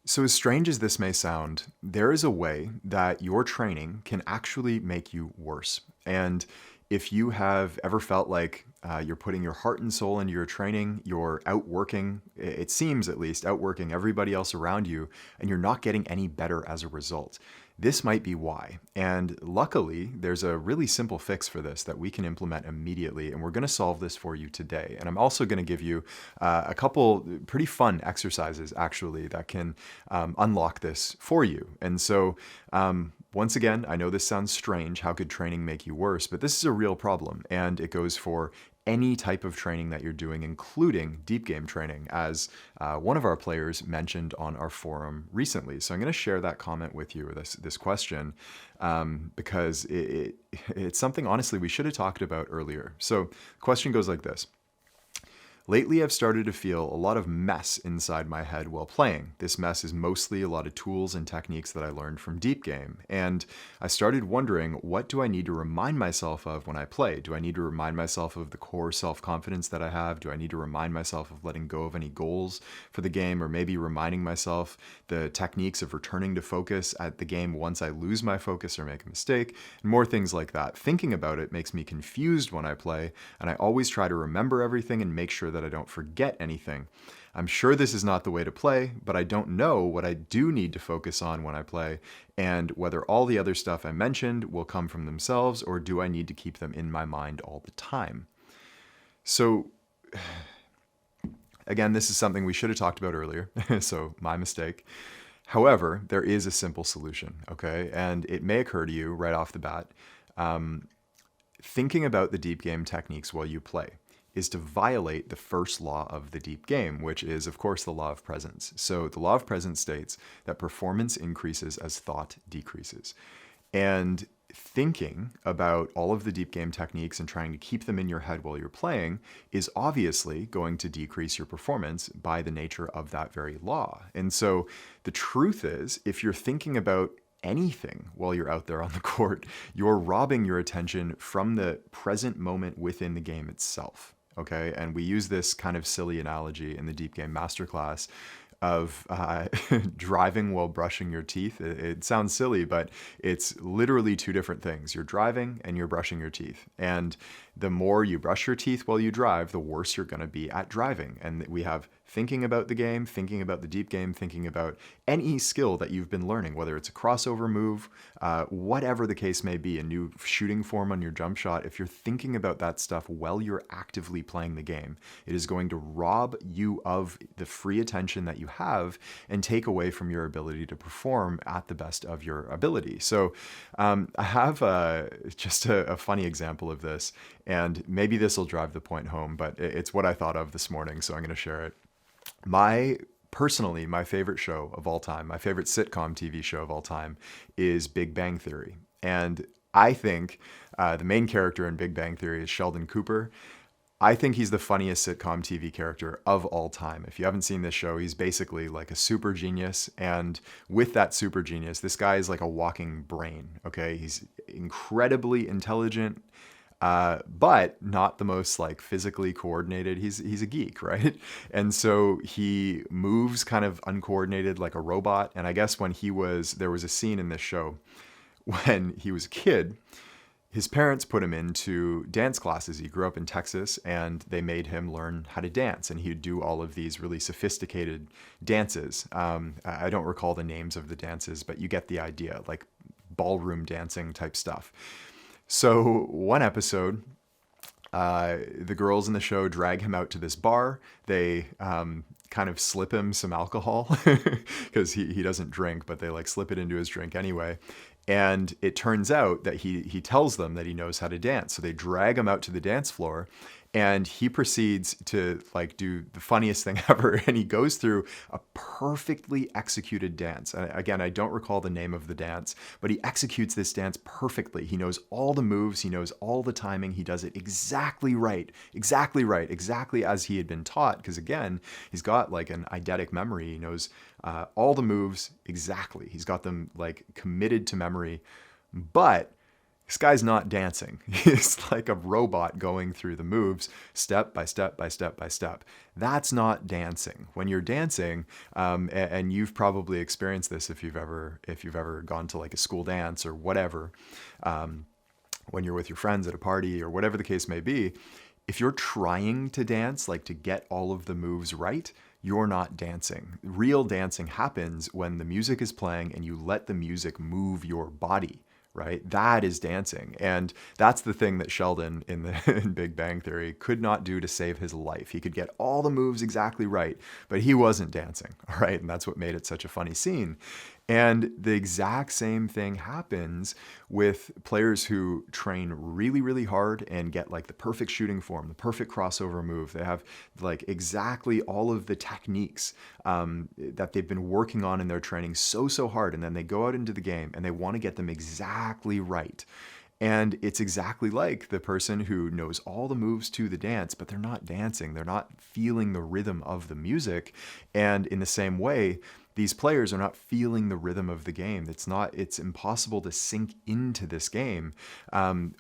So, as strange as this may sound, there is a way that your training can actually make you worse. And if you have ever felt like you're putting your heart and soul into your training, you're outworking, it seems at least, outworking everybody else around you, and you're not getting any better as a result, this might be why. And luckily, there's a really simple fix for this that we can implement immediately, and we're going to solve this for you today. And I'm also going to give you a couple pretty fun exercises, actually, that can unlock this for you. And so, once again, I know this sounds strange. How could training make you worse? But this is a real problem, and it goes for any type of training that you're doing, including deep game training, as one of our players mentioned on our forum recently. So I'm going to share that comment with you, or this question, because it's something, honestly, we should have talked about earlier. So the question goes like this. Lately, I've started to feel a lot of mess inside my head while playing. This mess is mostly a lot of tools and techniques that I learned from Deep Game. And I started wondering, what do I need to remind myself of when I play? Do I need to remind myself of the core self-confidence that I have? Do I need to remind myself of letting go of any goals for the game? Or maybe reminding myself the techniques of returning to focus at the game once I lose my focus or make a mistake? And more things like that. Thinking about it makes me confused when I play, and I always try to remember everything and make sure that I don't forget anything. I'm sure this is not the way to play, but I don't know what I do need to focus on when I play, and whether all the other stuff I mentioned will come from themselves, or do I need to keep them in my mind all the time? So, again, this is something we should have talked about earlier, so my mistake. However, there is a simple solution, okay? And it may occur to you right off the bat. Thinking about the deep game techniques while you play is to violate the first law of the deep game, which is, of course, the law of presence. So the law of presence states that performance increases as thought decreases. And thinking about all of the deep game techniques and trying to keep them in your head while you're playing is obviously going to decrease your performance by the nature of that very law. And so the truth is, if you're thinking about anything while you're out there on the court, you're robbing your attention from the present moment within the game itself. Okay, and we use this kind of silly analogy in the Deep Game Masterclass of driving while brushing your teeth. It sounds silly, but it's literally two different things. You're driving and you're brushing your teeth. And the more you brush your teeth while you drive, the worse you're going to be at driving. And we have thinking about the game, thinking about the deep game, thinking about any skill that you've been learning, whether it's a crossover move, whatever the case may be, a new shooting form on your jump shot. If you're thinking about that stuff while you're actively playing the game, it is going to rob you of the free attention that you have and take away from your ability to perform at the best of your ability. So I have just a funny example of this, and maybe this will drive the point home, but it's what I thought of this morning, so I'm going to share it. Personally, my favorite show of all time, my favorite sitcom TV show of all time is Big Bang Theory. And I think the main character in Big Bang Theory is Sheldon Cooper. I think he's the funniest sitcom TV character of all time. If you haven't seen this show, he's basically like a super genius. And with that super genius, this guy is like a walking brain, okay? He's incredibly intelligent, but not the most like physically coordinated. He's a geek, right? And so he moves kind of uncoordinated like a robot. And I guess there was a scene in this show when he was a kid, his parents put him into dance classes. He grew up in Texas, and they made him learn how to dance. And he'd do all of these really sophisticated dances. I don't recall the names of the dances, but you get the idea, like ballroom dancing type stuff. So one episode, the girls in the show drag him out to this bar. They kind of slip him some alcohol because he doesn't drink, but they like slip it into his drink anyway. And it turns out that he tells them that he knows how to dance. So they drag him out to the dance floor, and he proceeds to like do the funniest thing ever. And he goes through a perfectly executed dance. And again, I don't recall the name of the dance, but he executes this dance perfectly. He knows all the moves. He knows all the timing. He does it exactly right, exactly as he had been taught. Because again, he's got like an eidetic memory. He knows all the moves exactly. He's got them like committed to memory. But This guy's not dancing. He's like a robot going through the moves step by step by step by step. That's not dancing. When you're dancing, and you've probably experienced this if you've ever gone to like a school dance or whatever, when you're with your friends at a party or whatever the case may be, if you're trying to dance, like to get all of the moves right, you're not dancing. Real dancing happens when the music is playing and you let the music move your body, right? That is dancing. And that's the thing that Sheldon in Big Bang Theory could not do to save his life. He could get all the moves exactly right, but he wasn't dancing, all right? And that's what made it such a funny scene. And the exact same thing happens with players who train really, really hard and get like the perfect shooting form, the perfect crossover move. They have like exactly all of the techniques that they've been working on in their training so hard. And then they go out into the game and they want to get them exactly right. And it's exactly like the person who knows all the moves to the dance, but they're not dancing. They're not feeling the rhythm of the music. And in the same way, these players are not feeling the rhythm of the game. It's impossible to sink into this game,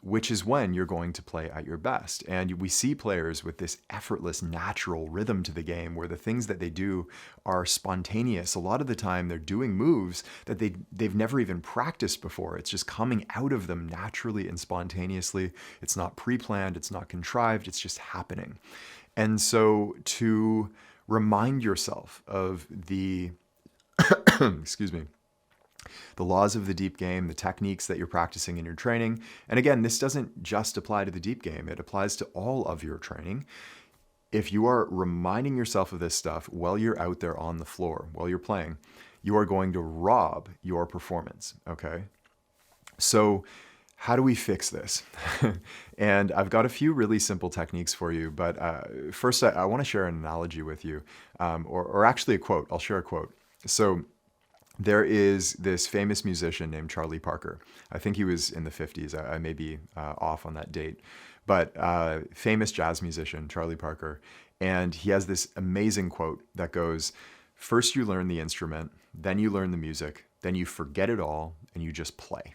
which is when you're going to play at your best. And we see players with this effortless, natural rhythm to the game where the things that they do are spontaneous. A lot of the time they're doing moves that they've never even practiced before. It's just coming out of them naturally and spontaneously. It's not pre-planned, it's not contrived, it's just happening. And so to remind yourself of the excuse me, the laws of the deep game, the techniques that you're practicing in your training. And again, this doesn't just apply to the deep game, it applies to all of your training. If you are reminding yourself of this stuff while you're out there on the floor, while you're playing, you are going to rob your performance, okay? So how do we fix this? And I've got a few really simple techniques for you, but first I want to share an analogy with you, or actually a quote. I'll share a quote. So there is this famous musician named Charlie Parker. I think he was in the 50s. I may be off on that date, but famous jazz musician, Charlie Parker. And he has this amazing quote that goes, "First you learn the instrument, then you learn the music, then you forget it all and you just play."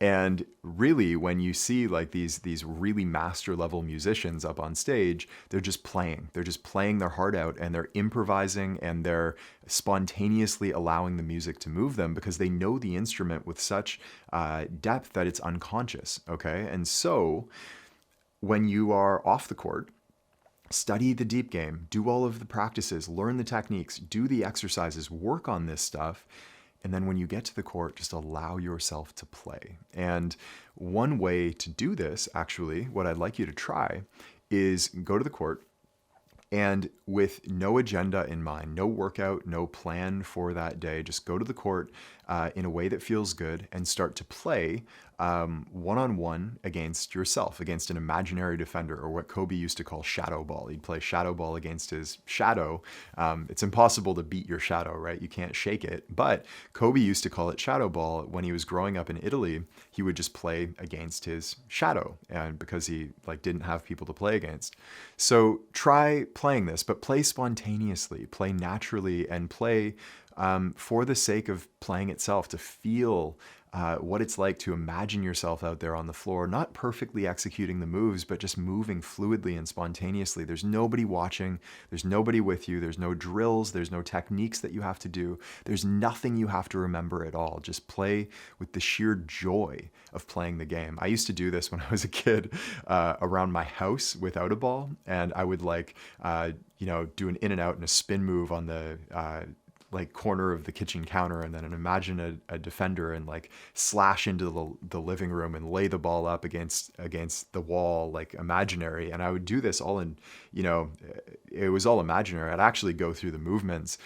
And really, when you see like these really master level musicians up on stage, they're just playing. They're just playing their heart out and they're improvising and they're spontaneously allowing the music to move them because they know the instrument with such depth that it's unconscious, okay? And so when you are off the court, study the deep game, do all of the practices, learn the techniques, do the exercises, work on this stuff. And then when you get to the court, just allow yourself to play. And one way to do this, actually, what I'd like you to try is go to the court and with no agenda in mind, no workout, no plan for that day, just go to the court in a way that feels good and start to play one-on-one against yourself, against an imaginary defender, or what Kobe used to call shadow ball. He'd play shadow ball against his shadow. It's impossible to beat your shadow, right? You can't shake it. But Kobe used to call it shadow ball. When he was growing up in Italy, he would just play against his shadow, and because he didn't have people to play against. So try playing this, but play spontaneously, play naturally, and play for the sake of playing itself, to feel what it's like to imagine yourself out there on the floor, not perfectly executing the moves, but just moving fluidly and spontaneously. There's nobody watching. There's nobody with you. There's no drills. There's no techniques that you have to do. There's nothing you have to remember at all. Just play with the sheer joy of playing the game. I used to do this when I was a kid around my house without a ball, and I would do an in and out and a spin move on the corner of the kitchen counter, and then imagine a defender and slash into the living room and lay the ball up against the wall, imaginary. And I would do this all in, it was all imaginary. I'd actually go through the movements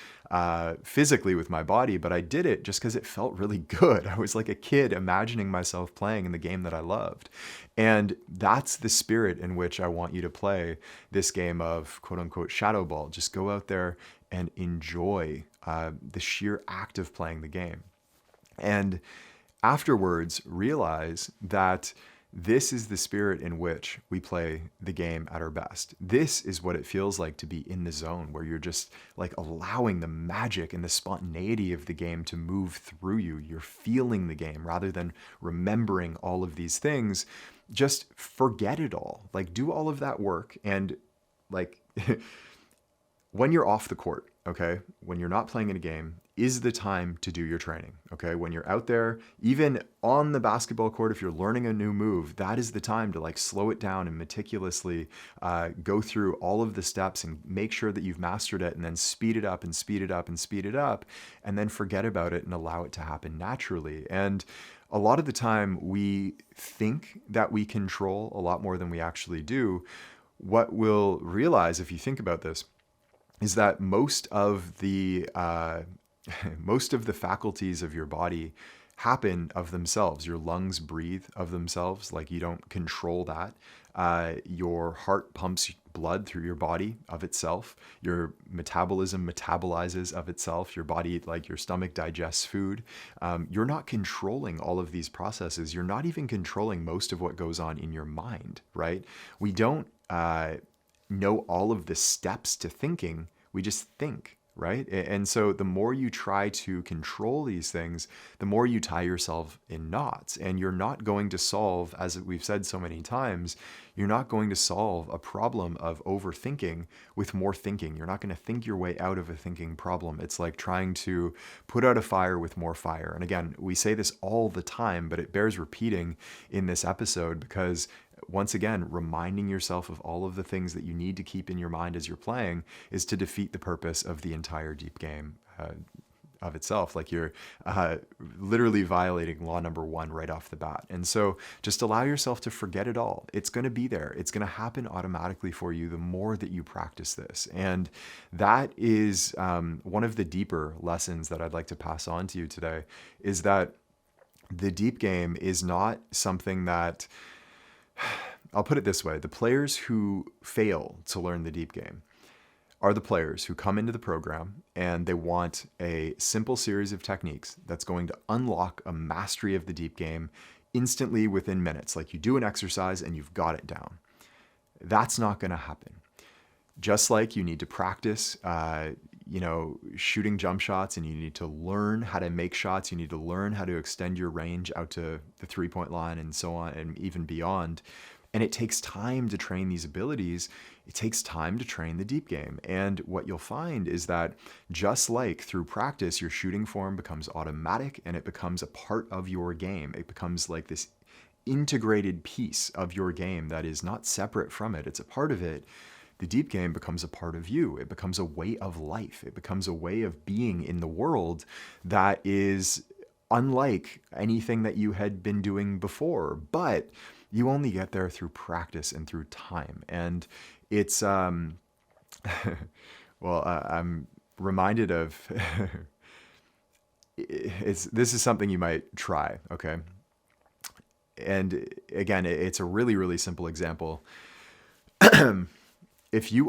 physically with my body, but I did it just because it felt really good. I was like a kid imagining myself playing in the game that I loved. And that's the spirit in which I want you to play this game of quote unquote shadow ball. Just go out there and enjoy the sheer act of playing the game. And afterwards, realize that This is the spirit in which we play the game at our best. This is what it feels like to be in the zone, where you're just like allowing the magic and the spontaneity of the game to move through you. You're feeling the game rather than remembering all of these things. Just forget it all. Like, do all of that work. And like, when you're off the court, okay, when you're not playing in a game, is the time to do your training, okay? When you're out there, even on the basketball court, if you're learning a new move, that is the time to like slow it down and meticulously go through all of the steps and make sure that you've mastered it, and then speed it up and speed it up and speed it up, and then forget about it and allow it to happen naturally. And a lot of the time we think that we control a lot more than we actually do. What we'll realize if you think about this is that most of the faculties of your body happen of themselves. Your lungs breathe of themselves, like you don't control that. Your heart pumps blood through your body of itself. Your metabolism metabolizes of itself. Your body, like your stomach, digests food. You're not controlling all of these processes. You're not even controlling most of what goes on in your mind, right? We don't know all of the steps to thinking. We just think, right? And so the more you try to control these things, the more you tie yourself in knots. And you're not going to solve, as we've said so many times, you're not going to solve a problem of overthinking with more thinking. You're not going to think your way out of a thinking problem. It's like trying to put out a fire with more fire. And again, we say this all the time, but it bears repeating in this episode because once again, reminding yourself of all of the things that you need to keep in your mind as you're playing is to defeat the purpose of the entire deep game of itself. Like you're literally violating law number one right off the bat. And so just allow yourself to forget it all. It's going to be there. It's going to happen automatically for you the more that you practice this. And that is one of the deeper lessons that I'd like to pass on to you today, is that the deep game is not something that, I'll put it this way, the players who fail to learn the deep game are the players who come into the program and they want a simple series of techniques that's going to unlock a mastery of the deep game instantly within minutes. Like you do an exercise and you've got it down. That's not going to happen. Just like you need to practice, shooting jump shots, and you need to learn how to make shots. You need to learn how to extend your range out to the 3-point line and so on, and even beyond. And it takes time to train these abilities. It takes time to train the deep game. And what you'll find is that just like through practice, your shooting form becomes automatic and it becomes a part of your game. It becomes like this integrated piece of your game that is not separate from it. It's a part of it. The deep game becomes a part of you. It becomes a way of life. It becomes a way of being in the world that is unlike anything that you had been doing before. But you only get there through practice and through time. And it's, I'm reminded of, this is something you might try, okay? And again, it's a really, really simple example. If you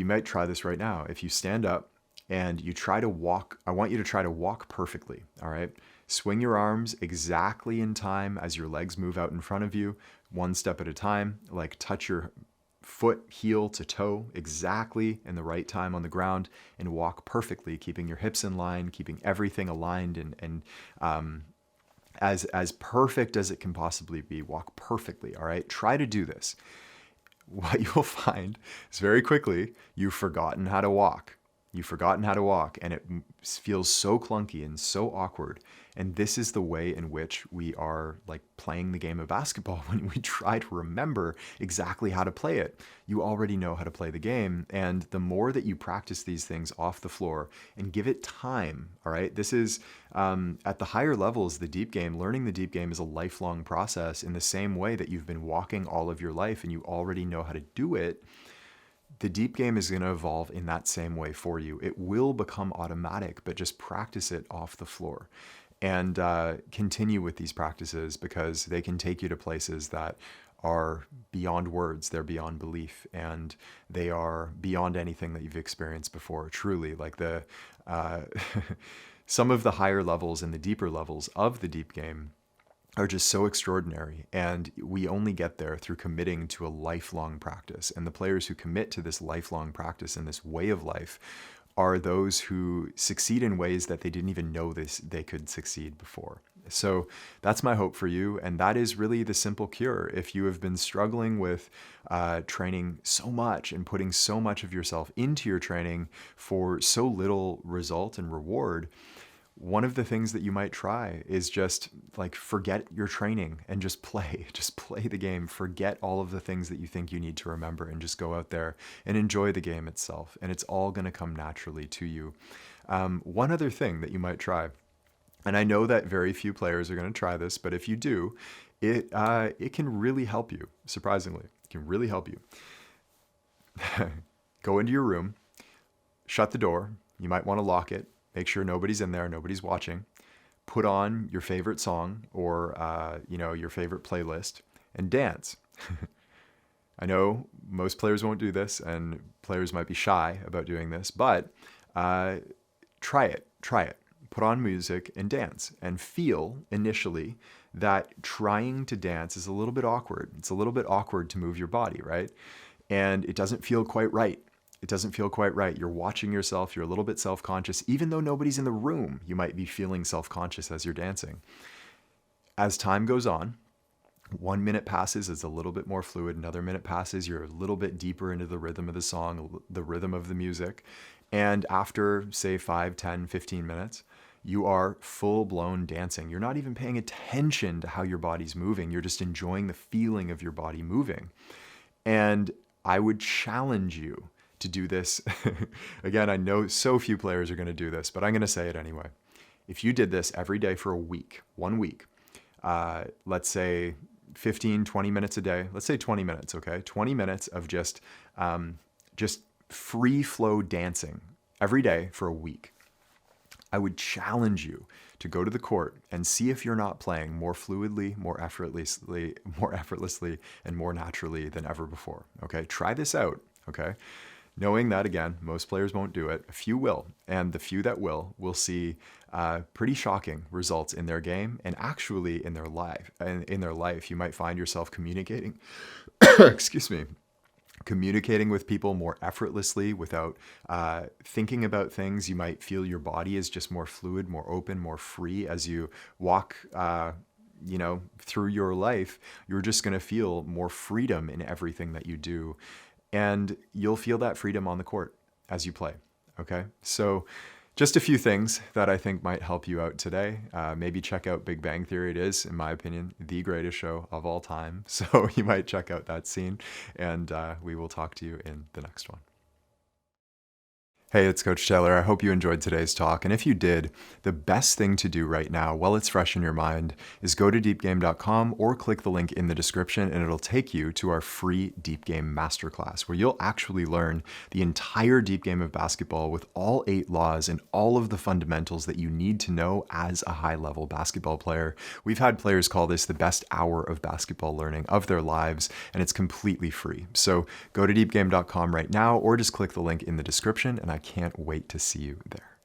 might try this right now. If you stand up and you try to walk, I want you to try to walk perfectly, all right? Swing your arms exactly in time as your legs move out in front of you, one step at a time, like touch your foot heel to toe exactly in the right time on the ground and walk perfectly, keeping your hips in line, keeping everything aligned and as perfect as it can possibly be. Walk perfectly, all right? Try to do this. What you'll find is very quickly, you've forgotten how to walk. You've forgotten how to walk, and it feels so clunky and so awkward. And this is the way in which we are like playing the game of basketball when we try to remember exactly how to play it. You already know how to play the game. And the more that you practice these things off the floor and give it time, all right? This is at the higher levels, the deep game, learning the deep game is a lifelong process in the same way that you've been walking all of your life and you already know how to do it. The deep game is going to evolve in that same way for you. It will become automatic, but just practice it off the floor and continue with these practices because they can take you to places that are beyond words. They're beyond belief, and they are beyond anything that you've experienced before. Truly, like some of the higher levels and the deeper levels of the deep game are just so extraordinary. And we only get there through committing to a lifelong practice. And the players who commit to this lifelong practice and this way of life are those who succeed in ways that they didn't even know they could succeed before. So that's my hope for you. And that is really the simple cure. If you have been struggling with training so much and putting so much of yourself into your training for so little result and reward, one of the things that you might try is just like forget your training and just play the game. Forget all of the things that you think you need to remember and just go out there and enjoy the game itself. And it's all going to come naturally to you. One other thing that you might try, and I know that very few players are going to try this, but if you do, it can really help you. Surprisingly, it can really help you. Go into your room, shut the door. You might want to lock it. Make sure nobody's in there, nobody's watching. Put on your favorite song or your favorite playlist and dance. I know most players won't do this, and players might be shy about doing this, but try it. Put on music and dance, and feel initially that trying to dance is a little bit awkward. It's a little bit awkward to move your body, right? And it doesn't feel quite right. You're watching yourself. You're a little bit self-conscious. Even though nobody's in the room, you might be feeling self-conscious as you're dancing. As time goes on, 1 minute passes, it's a little bit more fluid. Another minute passes, you're a little bit deeper into the rhythm of the song, the rhythm of the music. And after, say, 5, 10, 15 minutes, you are full-blown dancing. You're not even paying attention to how your body's moving. You're just enjoying the feeling of your body moving. And I would challenge you to do this. Again, I know so few players are going to do this, but I'm going to say it anyway. If you did this every day for a week, 1 week, let's say 15, 20 minutes a day, let's say 20 minutes, okay? 20 minutes of just free flow dancing every day for a week. I would challenge you to go to the court and see if you're not playing more fluidly, more effortlessly, and more naturally than ever before. Okay, try this out. Okay, knowing that again, most players won't do it. A few will, and the few that will see pretty shocking results in their game and actually in their life. In their life, you might find yourself communicating. Excuse me. Communicating with people more effortlessly without thinking about things. You might feel your body is just more fluid, more open, more free as you walk through your life. You're just going to feel more freedom in everything that you do. And you'll feel that freedom on the court as you play. Okay, so just a few things that I think might help you out today. Maybe check out Big Bang Theory. It is, in my opinion, the greatest show of all time. So you might check out that scene, and we will talk to you in the next one. Hey, it's Coach Taylor. I hope you enjoyed today's talk. And if you did, the best thing to do right now, while it's fresh in your mind, is go to deepgame.com or click the link in the description, and it'll take you to our free Deep Game Masterclass, where you'll actually learn the entire deep game of basketball with all 8 laws and all of the fundamentals that you need to know as a high-level basketball player. We've had players call this the best hour of basketball learning of their lives, and it's completely free. So go to deepgame.com right now, or just click the link in the description, and I can't wait to see you there.